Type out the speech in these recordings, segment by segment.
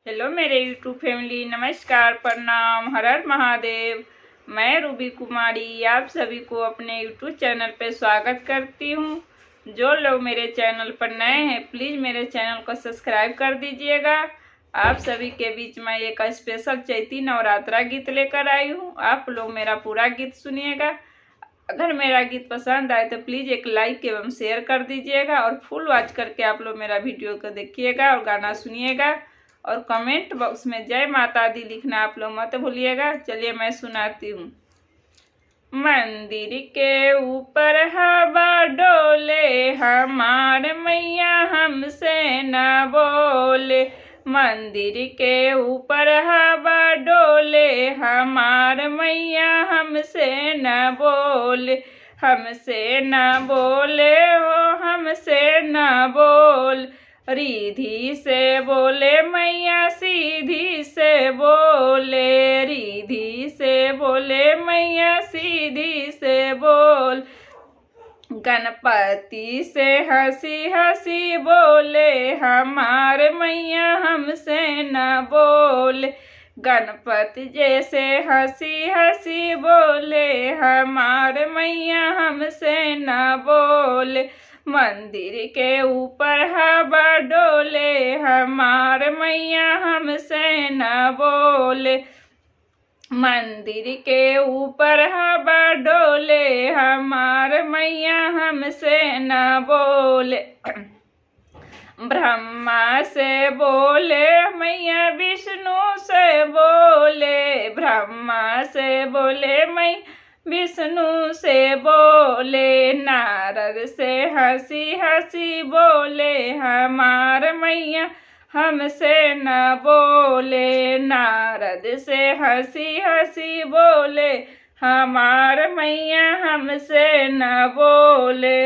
Hello मेरे YouTube family, नमस्कार, प्रणाम, हर हर महादेव। मैं रूबी कुमारी आप सभी को अपने यूट्यूब चैनल पे स्वागत करती हूँ। जो लोग मेरे चैनल पर नए हैं प्लीज़ मेरे चैनल को सब्सक्राइब कर दीजिएगा। आप सभी के बीच में एक स्पेशल चैती नवरात्रा गीत लेकर आई हूँ। आप लोग मेरा पूरा गीत सुनिएगा। अगर मेरा गीत पसंद आए तो प्लीज़ एक लाइक एवं शेयर कर दीजिएगा और फुल वॉच करके आप लोग मेरा वीडियो को देखिएगा और गाना सुनिएगा। और कमेंट बॉक्स में जय माता दी लिखना आप लोग मत भूलिएगा। चलिए मैं सुनाती हूँ। मंदिर के ऊपर हवा डोले, हमार मैया हमसे न बोले। मंदिर के ऊपर हवा डोले, हमार मैया हमसे न बोले। हमसे न बोले हो, हमसे न बोल। रिधि से बोले मैया सीधी से बोले। रिधि से बोले मैया सीधी से बोल। गणपति से हंसी हंसी बोले, हमार मैया हमसे न बोले। गणपति जैसे हंसी हंसी बोले, हमार मैया हमसे न बोले। मंदिर के ऊपर हवा डोले, हमार मैया हमसे न बोले। मंदिर के ऊपर हवा डोले, हमार मैया हमसे न बोले। ब्रह्मा से बोले मैया विष्णु से बोले। ब्रह्मा से बोले मैया विष्णु से बोले। नारद से हंसी हंसी बोले, हमार मैया हमसे न बोले। नारद से हंसी हंसी बोले, हमार मैया हमसे न बोले।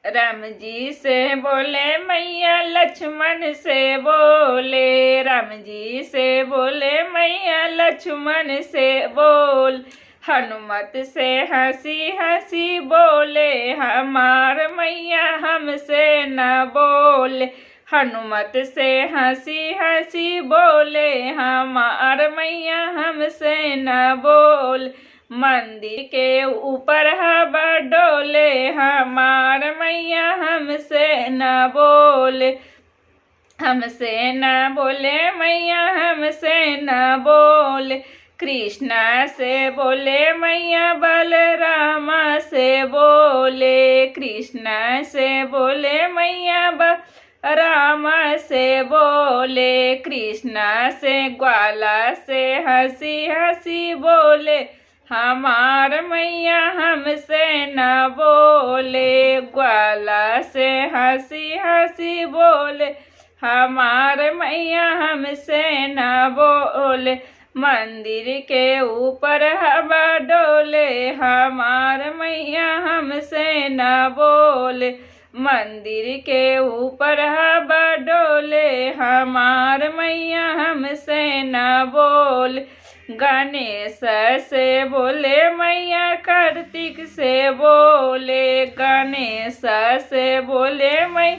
राम जी से बोले मैया लक्ष्मण से बोले। राम जी से बोले मैया लक्ष्मण से बोल। हनुमत से हंसी हंसी बोले, हमार मैया हमसे न बोले। हनुमत से हंसी हंसी बोले, हमार मैया हमसे न बोल। मंदिर के ऊपर हवा डोले, हमार मैया हमसे न बोले। हमसे न बोले मैया हमसे न बोले। कृष्णा से बोले मैया बलरामा से बोले। कृष्णा से बोले मैया रामा से बोले। कृष्णा से ग्वाला से हंसी हंसी बोले, हमार मैया हमसे न बोले। ग्वाला से हंसी हंसी बोले, हमार मैया हमसे न बोले। मंदिर के ऊपर हवा डोले, हमार मैया हमसे न बोले। मंदिर के ऊपर हवा डोले, हमार मैया हमसे न बोले। गणेश से बोले मैया कार्तिक से बोले। गणेश से बोले मैया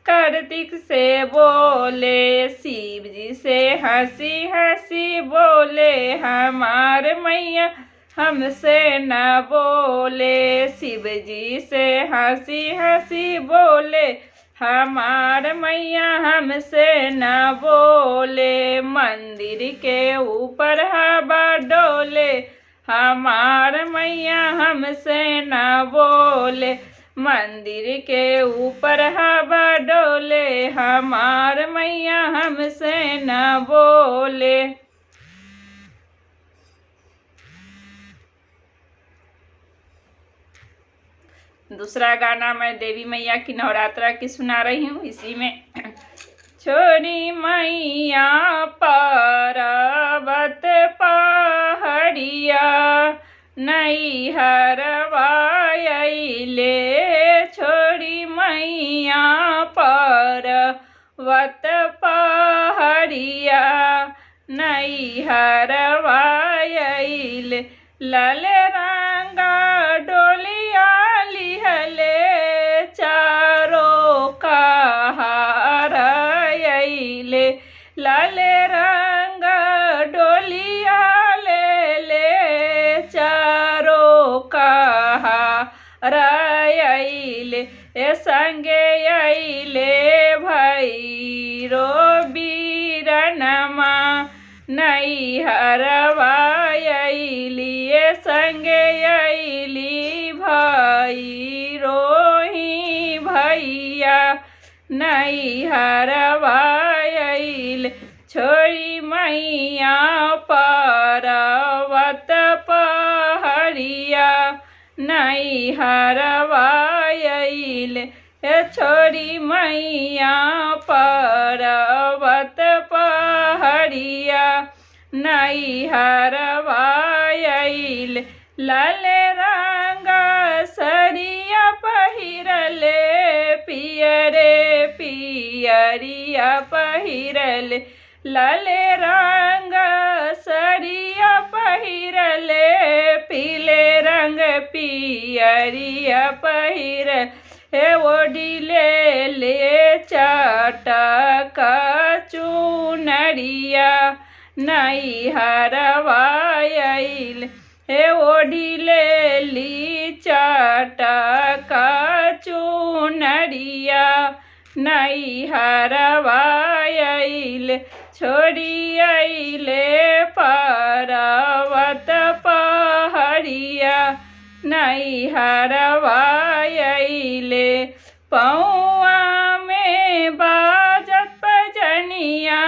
कार्तिक से बोले। शिव जी से हंसी हंसी बोले, हमार मैया हमसे न बोले। शिव जी से हंसी हंसी बोले, हमार मैया हमसे न बोले। मंदिर के ऊपर हवा डोले, हमार मैया हमसे न बोले। मंदिर के ऊपर हवा डोले, हमार मैया हमसे न बोले। दूसरा गाना मैं देवी मैया की नवरात्रा की सुना रही हूँ। इसी में छोरी मैया पर्वत पहाड़िया, नई हरवाइले। छोरी मैया पर्वत पहाड़िया, नई हरवाइले। लाल रंगा डोलिया लिहले, चारों का हार लाल रंग डोलिया ले चारो कहा रैले संगे अइले भैरो बीरनमा नैहरवा अइली संगे अइली भैरो ही भैया नैहरवा अइले छोड़ी मैया पर्वत पहड़िया नैहरवा अइले छोड़ी मैया पर्वत पहड़िया नैहरवा अइले लाल रंग सरिया पहिरले पियरे पियरिया पहिरले लाल रंग सरिया पहिरले पीले रंग पियरिया पहिर ओढ़िले ले चटक चुनरिया नैहरवा अइले ओढ़िले ली चटक चुनरिया नैहरवा अइले छोड़ी अइले पर्वत पहड़िया नैहरवा अइले पौआ में बाजत पजनिया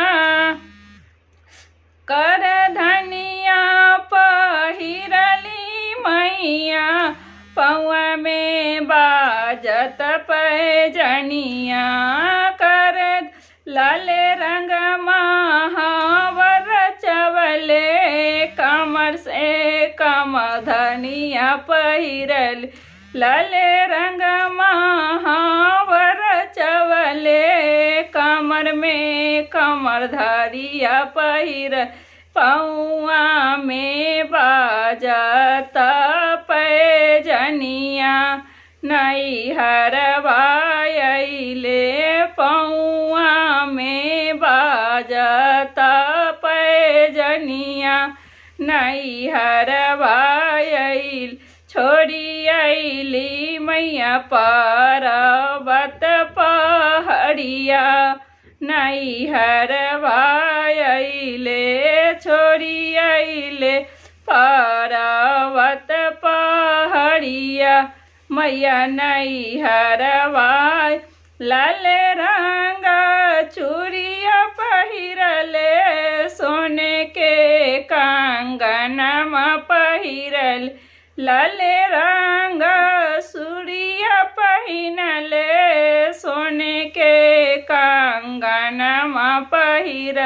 कर धनिया पहिरली मैया पौआ में बाजत पैजनिया कर लाल रंग महावर चवले कमर से कम धनिया पहिरल लाल रंग महावर चवले कमर में कमर धरिया पहिर पौआ में बाजत पैजनिया नैहरवा अइले पौआ में बाजत पैजनिया नैहरवा अइले छोड़ी अइली मैया पर्वत पहड़िया नैहरवा अइले छोड़ी अइले पर्वत पहड़िया मैया नैहरवा लाल रंग चूड़िया पहिरले सोने के कंगनमा पहिरल लाल रंग चूड़िया पहिनले सोने के कंगनमा पहिर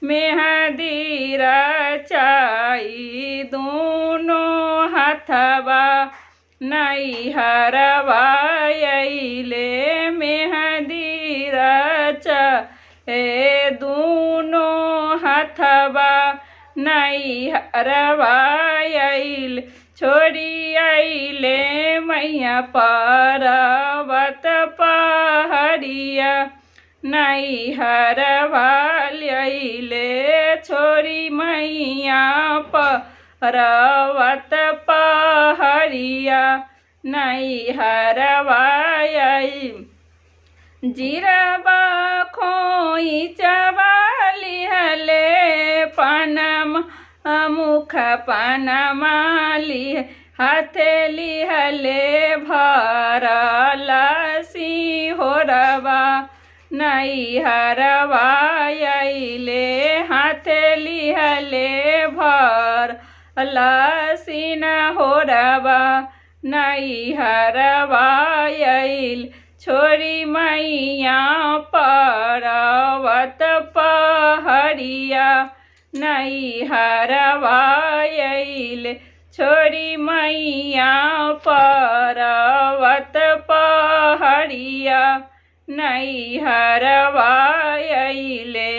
मेहंदी रचाई दोनों हथवा नैहरवा अइले मेहंदी रचाए दोनों हथवा नैहरवा अइले छोड़ी अइले मैया पर्वत पहड़िया नैहरवा अइले छोड़ी मैया पर्वत पहड़िया नैहरवा अइले जीरबा खोइचबा लिहले पनमा मुख पनमा लिह हाथे लिहले भरल सिंहोरवा नैहरवा अइले हाथे लिहले भरल सिंहोरवा नैहरवा अइले छोड़ी मैया पर्वत पहड़िया नैहरवा अइले छोड़ी मैया पर्वत पहड़िया नैहरवा अइले।